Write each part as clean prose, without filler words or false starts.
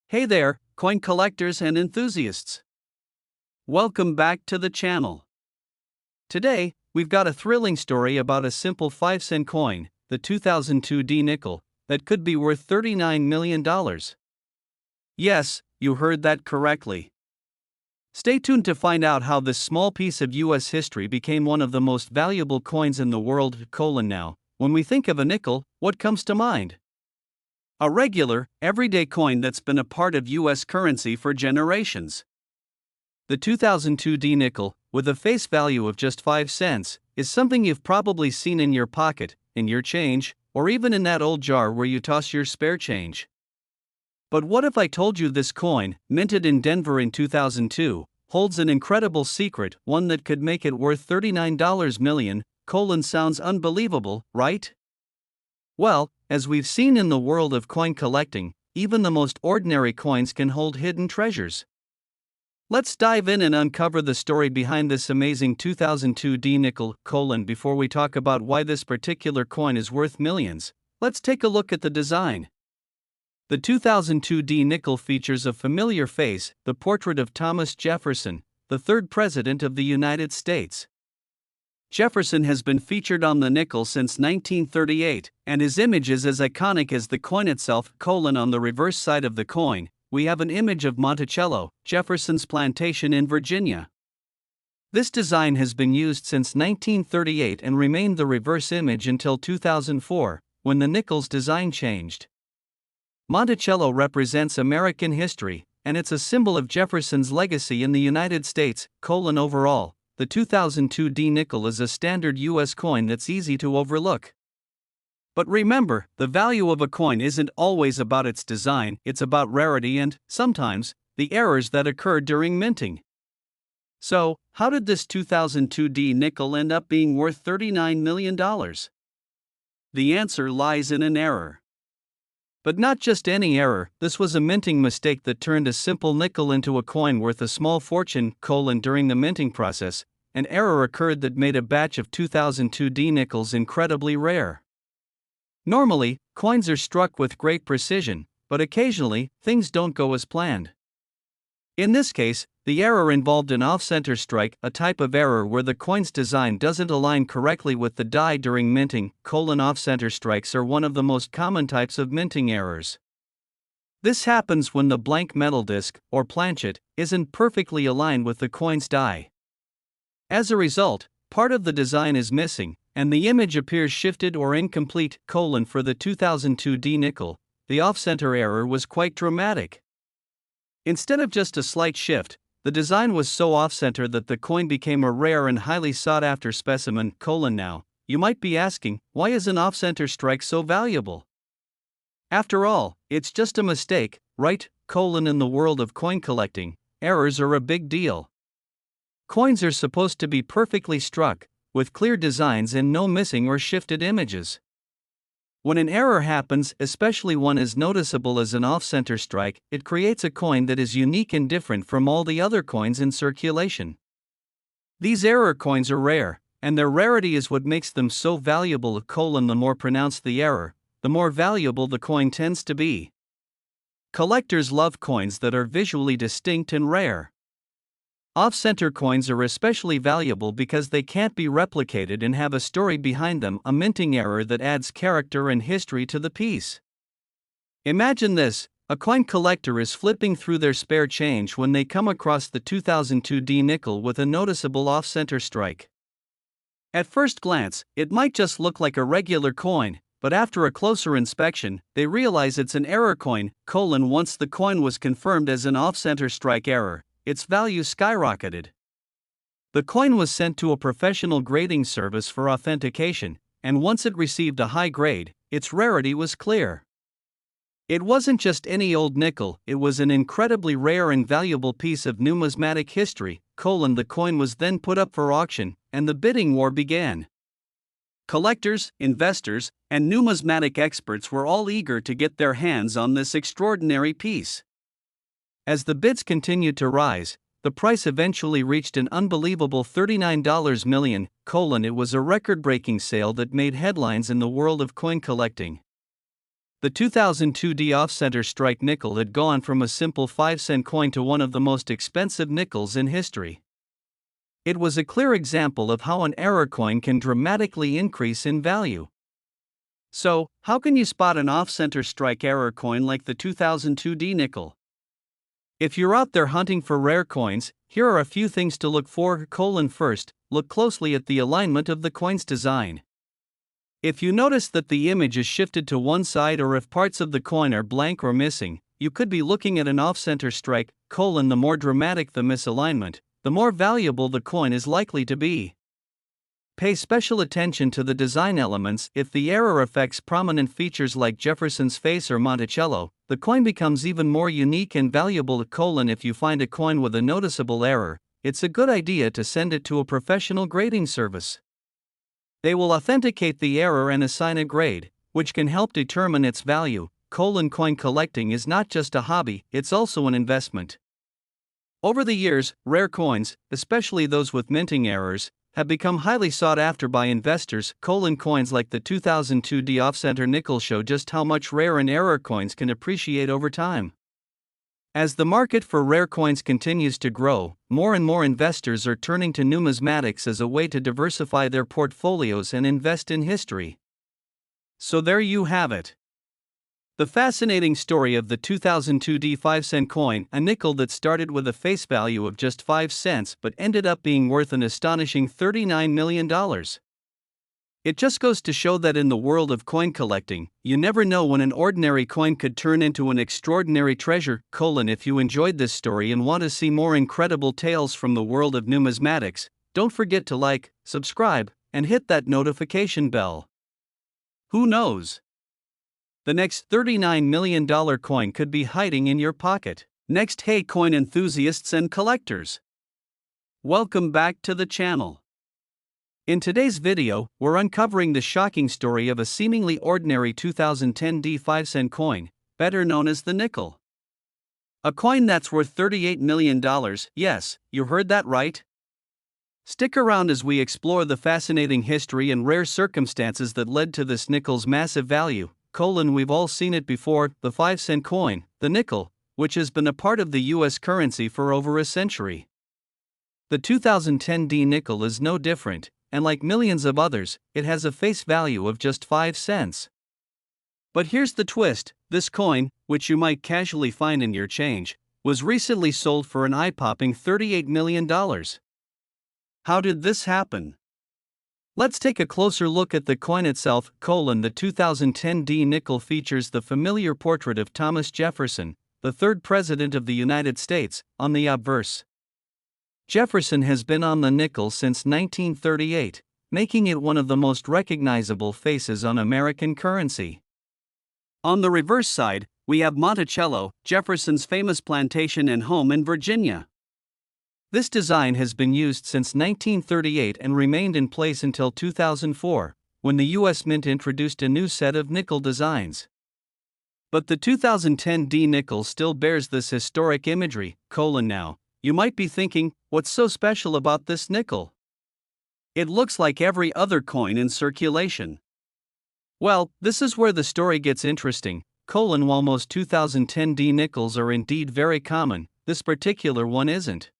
Hey there, coin collectors and enthusiasts. Welcome back to the channel. Today, we've got a thrilling story about a simple 5-cent coin, the 2002 D nickel, that could be worth $39 million. Yes, you heard that correctly. Stay tuned to find out how this small piece of US history became one of the most valuable coins in the world. Now, when we think of a nickel, what comes to mind? A regular, everyday coin that's been a part of US currency for generations. The 2002 D nickel, with a face value of just 5 cents, is something you've probably seen in your pocket, in your change, or even in that old jar where you toss your spare change. But what if I told you this coin, minted in Denver in 2002, holds an incredible secret, one that could make it worth $39 million? Sounds unbelievable, right? Well, as we've seen in the world of coin collecting, even the most ordinary coins can hold hidden treasures. Let's dive in and uncover the story behind this amazing 2002 D nickel. Before we talk about why this particular coin is worth millions, let's take a look at the design. The 2002 D nickel features a familiar face, the portrait of Thomas Jefferson, the third president of the United States. Jefferson has been featured on the nickel since 1938, and his image is as iconic as the coin itself. On the reverse side of the coin, we have an image of Monticello, Jefferson's plantation in Virginia. This design has been used since 1938 and remained the reverse image until 2004, when the nickel's design changed. Monticello represents American history, and it's a symbol of Jefferson's legacy in the United States. Overall, the 2002 D nickel is a standard US coin that's easy to overlook. But remember, the value of a coin isn't always about its design, it's about rarity and, sometimes, the errors that occur during minting. So, how did this 2002 D nickel end up being worth $39 million? The answer lies in an error. But not just any error, this was a minting mistake that turned a simple nickel into a coin worth a small fortune. During the minting process, an error occurred that made a batch of 2002 D nickels incredibly rare. Normally, coins are struck with great precision, but occasionally, things don't go as planned. In this case, the error involved an off-center strike, a type of error where the coin's design doesn't align correctly with the die during minting. Off-center strikes are one of the most common types of minting errors. This happens when the blank metal disc, or planchet, isn't perfectly aligned with the coin's die. As a result, part of the design is missing, and the image appears shifted or incomplete. For the 2002 D nickel, the off-center error was quite dramatic. Instead of just a slight shift, the design was so off-center that the coin became a rare and highly sought-after specimen. Now, you might be asking, why is an off-center strike so valuable? After all, it's just a mistake, right? In the world of coin collecting, errors are a big deal. Coins are supposed to be perfectly struck, with clear designs and no missing or shifted images. When an error happens, especially one as noticeable as an off-center strike, it creates a coin that is unique and different from all the other coins in circulation. These error coins are rare, and their rarity is what makes them so valuable. The more pronounced the error, the more valuable the coin tends to be. Collectors love coins that are visually distinct and rare. Off-center coins are especially valuable because they can't be replicated and have a story behind them, a minting error that adds character and history to the piece. Imagine this: a coin collector is flipping through their spare change when they come across the 2002 D nickel with a noticeable off-center strike. At first glance, it might just look like a regular coin, but after a closer inspection, they realize it's an error coin. Once the coin was confirmed as an off-center strike error, its value skyrocketed. The coin was sent to a professional grading service for authentication, and once it received a high grade, its rarity was clear. It wasn't just any old nickel, it was an incredibly rare and valuable piece of numismatic history. The coin was then put up for auction, and the bidding war began. Collectors, investors, and numismatic experts were all eager to get their hands on this extraordinary piece. As the bids continued to rise, the price eventually reached an unbelievable $39 million. It was a record-breaking sale that made headlines in the world of coin collecting. The 2002 D off-center strike nickel had gone from a simple 5-cent coin to one of the most expensive nickels in history. It was a clear example of how an error coin can dramatically increase in value. So, how can you spot an off-center strike error coin like the 2002 D nickel? If you're out there hunting for rare coins, here are a few things to look for. First, look closely at the alignment of the coin's design. If you notice that the image is shifted to one side or if parts of the coin are blank or missing, you could be looking at an off-center strike. The more dramatic the misalignment, the more valuable the coin is likely to be. Pay special attention to the design elements. If the error affects prominent features like Jefferson's face or Monticello, the coin becomes even more unique and valuable. If you find a coin with a noticeable error, it's a good idea to send it to a professional grading service. They will authenticate the error and assign a grade, which can help determine its value. Coin collecting is not just a hobby, it's also an investment. Over the years, rare coins, especially those with minting errors, have become highly sought after by investors. Coins like the 2002 D off-center nickel show just how much rare and error coins can appreciate over time. As the market for rare coins continues to grow, more and more investors are turning to numismatics as a way to diversify their portfolios and invest in history. So there you have it. The fascinating story of the 2002 D 5-cent coin, a nickel that started with a face value of just 5 cents but ended up being worth an astonishing $39 million. It just goes to show that in the world of coin collecting, you never know when an ordinary coin could turn into an extraordinary treasure. If you enjoyed this story and want to see more incredible tales from the world of numismatics, don't forget to like, subscribe, and hit that notification bell. Who knows? The next $39 million coin could be hiding in your pocket. Next, hey coin enthusiasts and collectors! Welcome back to the channel. In today's video, we're uncovering the shocking story of a seemingly ordinary 2010 D 5-cent coin, better known as the nickel. A coin that's worth $38 million, yes, you heard that right. Stick around as we explore the fascinating history and rare circumstances that led to this nickel's massive value. We've all seen it before, the 5-cent coin, the nickel, which has been a part of the US currency for over a century. The 2010 D nickel is no different, and like millions of others, it has a face value of just 5 cents. But here's the twist: this coin, which you might casually find in your change, was recently sold for an eye-popping $38 million. How did this happen? Let's take a closer look at the coin itself. The 2010 D nickel features the familiar portrait of Thomas Jefferson, the third President of the United States, on the obverse. Jefferson has been on the nickel since 1938, making it one of the most recognizable faces on American currency. On the reverse side, we have Monticello, Jefferson's famous plantation and home in Virginia. This design has been used since 1938 and remained in place until 2004, when the U.S. Mint introduced a new set of nickel designs. But the 2010 D nickel still bears this historic imagery. Now, you might be thinking, what's so special about this nickel? It looks like every other coin in circulation. Well, this is where the story gets interesting. While most 2010 D nickels are indeed very common, this particular one isn't.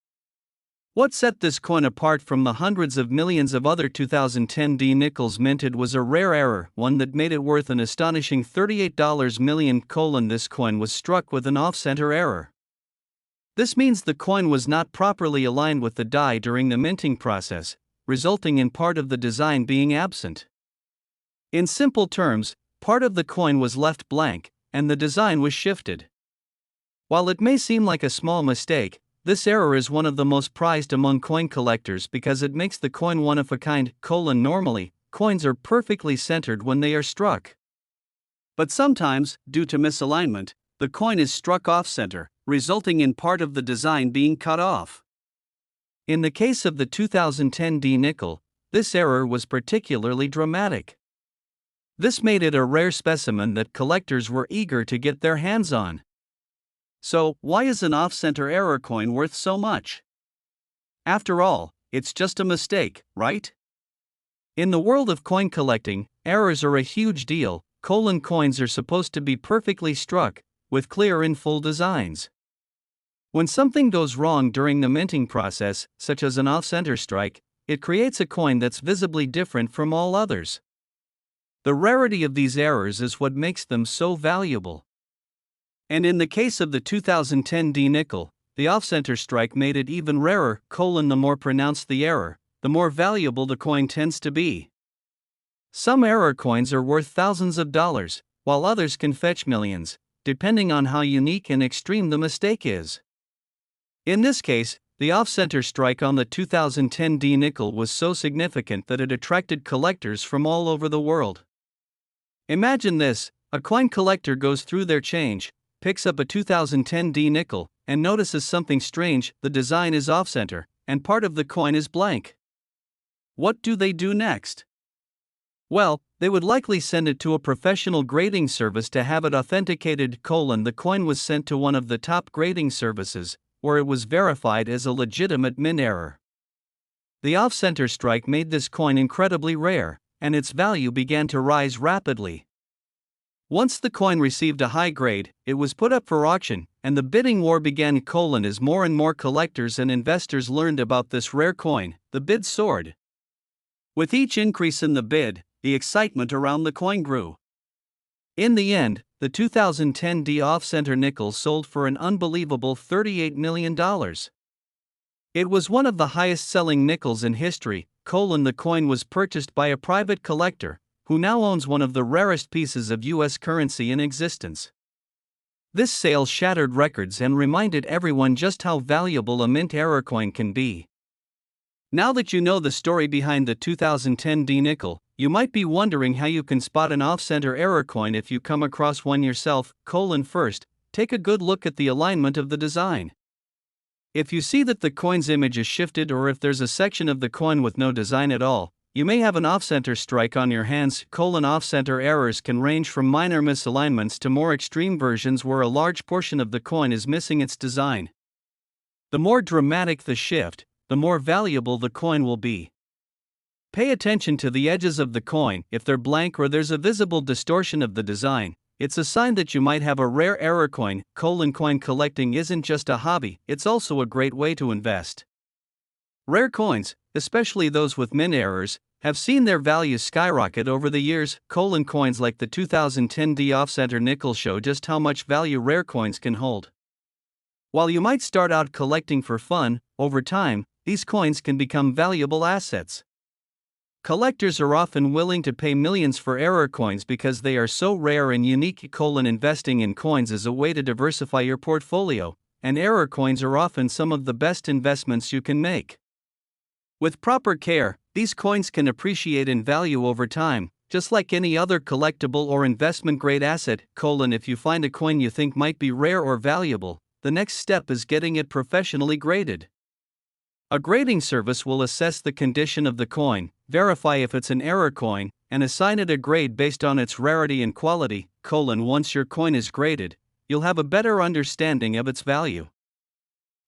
What set this coin apart from the hundreds of millions of other 2010 D nickels minted was a rare error, one that made it worth an astonishing $38 million. This coin was struck with an off-center error. This means the coin was not properly aligned with the die during the minting process, resulting in part of the design being absent. In simple terms, part of the coin was left blank, and the design was shifted. While it may seem like a small mistake, this error is one of the most prized among coin collectors because it makes the coin one of a kind. Normally, coins are perfectly centered when they are struck. But sometimes, due to misalignment, the coin is struck off-center, resulting in part of the design being cut off. In the case of the 2010 D nickel, this error was particularly dramatic. This made it a rare specimen that collectors were eager to get their hands on. So, why is an off-center error coin worth so much? After all, it's just a mistake, right? In the world of coin collecting, errors are a huge deal. coins are supposed to be perfectly struck, with clear in full designs. When something goes wrong during the minting process, such as an off-center strike, it creates a coin that's visibly different from all others. The rarity of these errors is what makes them so valuable. And in the case of the 2010 D nickel, the off-center strike made it even rarer. The more pronounced the error, the more valuable the coin tends to be. Some error coins are worth thousands of dollars, while others can fetch millions, depending on how unique and extreme the mistake is. In this case, the off-center strike on the 2010 D nickel was so significant that it attracted collectors from all over the world. Imagine this: a coin collector goes through their change, picks up a 2010 D nickel, and notices something strange. The design is off-center, and part of the coin is blank. What do they do next? Well, they would likely send it to a professional grading service to have it authenticated. The coin was sent to one of the top grading services, where it was verified as a legitimate mint error. The off-center strike made this coin incredibly rare, and its value began to rise rapidly. Once the coin received a high grade, it was put up for auction, and the bidding war began. As more and more collectors and investors learned about this rare coin, the bid soared. With each increase in the bid, the excitement around the coin grew. In the end, the 2010 D off-center nickel sold for an unbelievable $38 million. It was one of the highest-selling nickels in history. The coin was purchased by a private collector, who now owns one of the rarest pieces of U.S. currency in existence. This sale shattered records and reminded everyone just how valuable a mint error coin can be. Now that you know the story behind the 2010 D nickel, you might be wondering how you can spot an off-center error coin if you come across one yourself. First, take a good look at the alignment of the design. If you see that the coin's image is shifted, or if there's a section of the coin with no design at all, you may have an off-center strike on your hands. Off-center errors can range from minor misalignments to more extreme versions where a large portion of the coin is missing its design. The more dramatic the shift, the more valuable the coin will be. Pay attention to the edges of the coin. If they're blank or there's a visible distortion of the design, it's a sign that you might have a rare error coin. Coin collecting isn't just a hobby, it's also a great way to invest. Rare coins, especially those with mint errors, have seen their values skyrocket over the years. Coins like the 2010 D off-center nickel show just how much value rare coins can hold. While you might start out collecting for fun, over time, these coins can become valuable assets. Collectors are often willing to pay millions for error coins because they are so rare and unique. Investing in coins is a way to diversify your portfolio, and error coins are often some of the best investments you can make. With proper care, these coins can appreciate in value over time, just like any other collectible or investment-grade asset. If you find a coin you think might be rare or valuable, the next step is getting it professionally graded. A grading service will assess the condition of the coin, verify if it's an error coin, and assign it a grade based on its rarity and quality. Once your coin is graded, you'll have a better understanding of its value.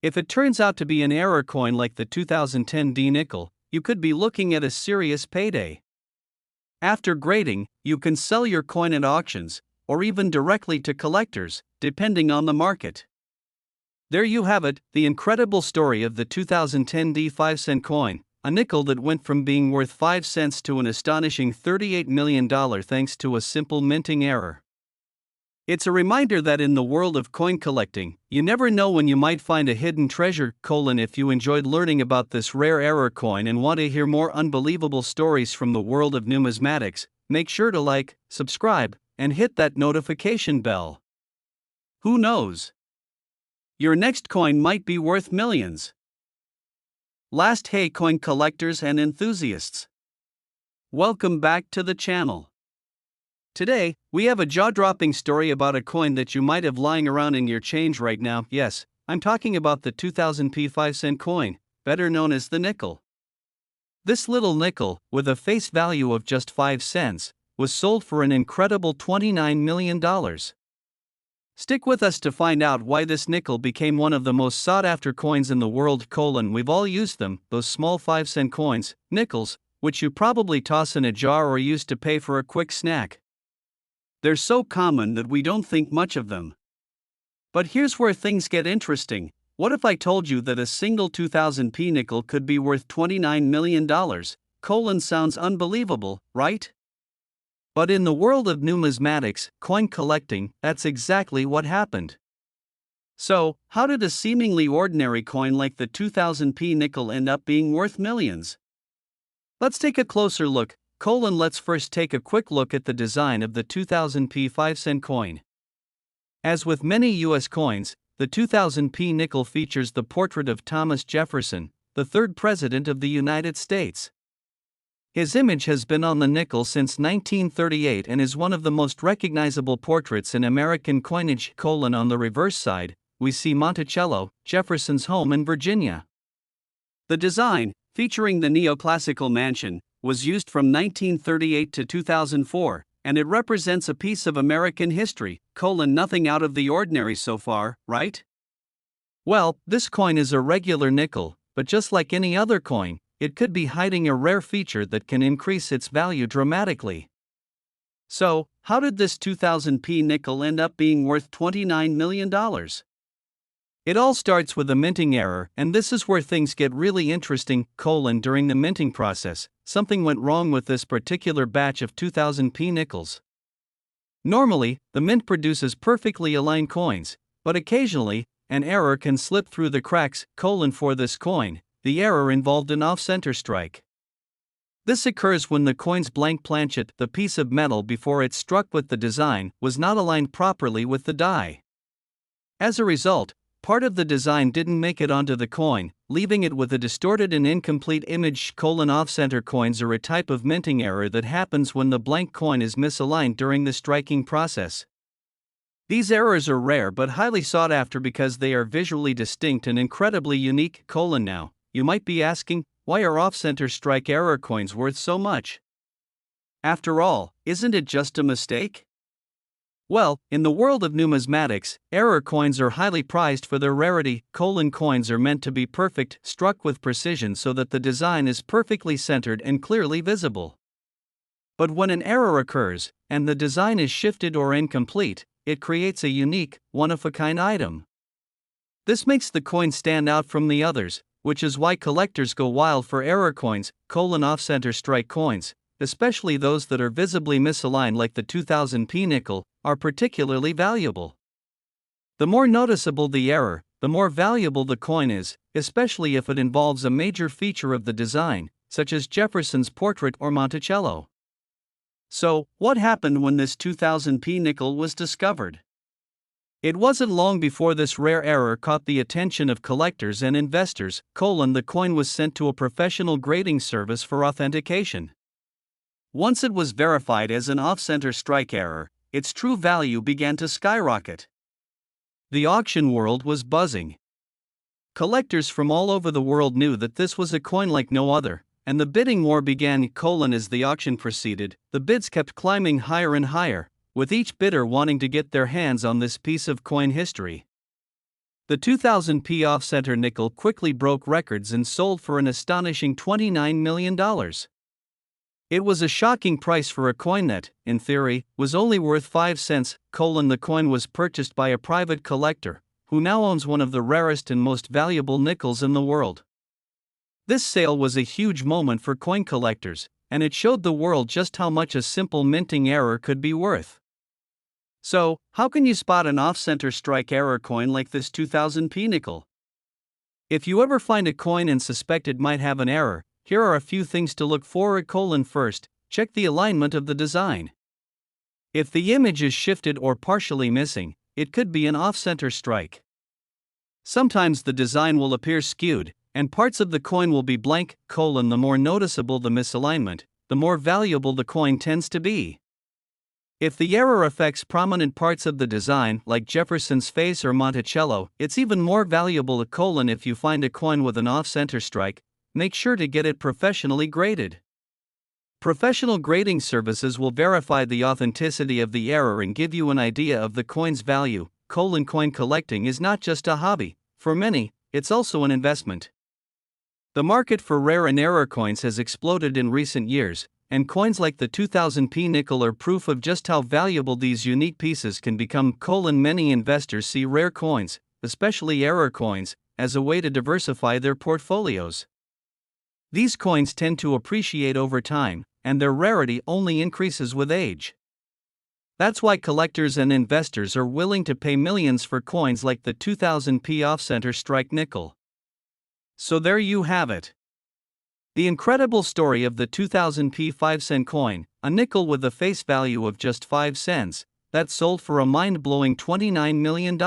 If it turns out to be an error coin like the 2010 D nickel, you could be looking at a serious payday. After grading, you can sell your coin at auctions, or even directly to collectors, depending on the market. There you have it, the incredible story of the 2010 D 5-cent coin, a nickel that went from being worth 5 cents to an astonishing $38 million thanks to a simple minting error. It's a reminder that in the world of coin collecting, you never know when you might find a hidden treasure. If you enjoyed learning about this rare error coin and want to hear more unbelievable stories from the world of numismatics, make sure to like, subscribe, and hit that notification bell. Who knows? Your next coin might be worth millions. Hey coin collectors and enthusiasts. Welcome back to the channel. Today, we have a jaw-dropping story about a coin that you might have lying around in your change right now. Yes, I'm talking about the 2000p 5-cent coin, better known as the nickel. This little nickel, with a face value of just 5 cents, was sold for an incredible $29 million. Stick with us to find out why this nickel became one of the most sought-after coins in the world. We've all used them, those small 5-cent coins, nickels, which you probably toss in a jar or use to pay for a quick snack. They're so common that we don't think much of them. But here's where things get interesting. What if I told you that a single 2000p nickel could be worth $29 million? Sounds unbelievable, right? But in the world of numismatics, coin collecting, that's exactly what happened. So, how did a seemingly ordinary coin like the 2000p nickel end up being worth millions? Let's take a closer look. Let's first take a quick look at the design of the 2000p 5-cent coin. As with many US coins, the 2000p nickel features the portrait of Thomas Jefferson, the third president of the United States. His image has been on the nickel since 1938 and is one of the most recognizable portraits in American coinage. On the reverse side, we see Monticello, Jefferson's home in Virginia. The design, featuring the neoclassical mansion, was used from 1938 to 2004, and it represents a piece of American history. Nothing out of the ordinary so far, right? Well, this coin is a regular nickel, but just like any other coin, it could be hiding a rare feature that can increase its value dramatically. So, how did this 2000p nickel end up being worth $29 million? It all starts with a minting error, and this is where things get really interesting. During the minting process, something went wrong with this particular batch of 2000p nickels. Normally, the mint produces perfectly aligned coins, but occasionally, an error can slip through the cracks. For this coin, the error involved an off-center strike. This occurs when the coin's blank planchet, the piece of metal before it struck with the design, was not aligned properly with the die. As a result, part of the design didn't make it onto the coin, leaving it with a distorted and incomplete image. Off-center coins are a type of minting error that happens when the blank coin is misaligned during the striking process. These errors are rare but highly sought after because they are visually distinct and incredibly unique. Now, you might be asking, why are off-center strike error coins worth so much? After all, isn't it just a mistake? Well, in the world of numismatics, error coins are highly prized for their rarity. Coins are meant to be perfect, struck with precision so that the design is perfectly centered and clearly visible. But when an error occurs, and the design is shifted or incomplete, it creates a unique, one-of-a-kind item. This makes the coin stand out from the others, which is why collectors go wild for error coins. Off-center strike coins, especially those that are visibly misaligned like the 2000p nickel, are particularly valuable. The more noticeable the error, the more valuable the coin is, especially if it involves a major feature of the design, such as Jefferson's portrait or Monticello. So, what happened when this 2000p nickel was discovered? It wasn't long before this rare error caught the attention of collectors and investors. The coin was sent to a professional grading service for authentication. Once it was verified as an off-center strike error, its true value began to skyrocket. The auction world was buzzing. Collectors from all over the world knew that this was a coin like no other, and the bidding war began. As the auction proceeded, the bids kept climbing higher and higher, with each bidder wanting to get their hands on this piece of coin history. The 2000p off-center nickel quickly broke records and sold for an astonishing $29 million. It was a shocking price for a coin that, in theory, was only worth 5 cents. The coin was purchased by a private collector, who now owns one of the rarest and most valuable nickels in the world. This sale was a huge moment for coin collectors, and it showed the world just how much a simple minting error could be worth. So, how can you spot an off-center strike error coin like this 2000p nickel? If you ever find a coin and suspect it might have an error, here are a few things to look for. First, check the alignment of the design. If the image is shifted or partially missing, it could be an off-center strike. Sometimes the design will appear skewed, and parts of the coin will be blank. The more noticeable the misalignment, the more valuable the coin tends to be. If the error affects prominent parts of the design, like Jefferson's face or Monticello, it's even more valuable. If you find a coin with an off-center strike, make sure to get it professionally graded. Professional grading services will verify the authenticity of the error and give you an idea of the coin's value. Coin collecting is not just a hobby. For many, it's also an investment. The market for rare and error coins has exploded in recent years, and coins like the 2000p nickel are proof of just how valuable these unique pieces can become. Many investors see rare coins, especially error coins, as a way to diversify their portfolios. These coins tend to appreciate over time, and their rarity only increases with age. That's why collectors and investors are willing to pay millions for coins like the 2000p off-center strike nickel. So there you have it. The incredible story of the 2000p 5-cent coin, a nickel with a face value of just 5 cents, that sold for a mind-blowing $29 million.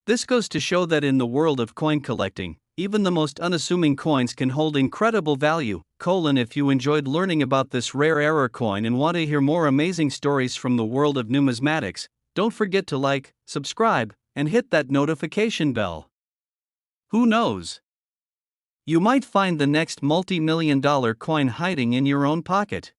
This goes to show that in the world of coin collecting, even the most unassuming coins can hold incredible value. If you enjoyed learning about this rare error coin and want to hear more amazing stories from the world of numismatics, don't forget to like, subscribe, and hit that notification bell. Who knows? You might find the next multi-million-dollar coin hiding in your own pocket.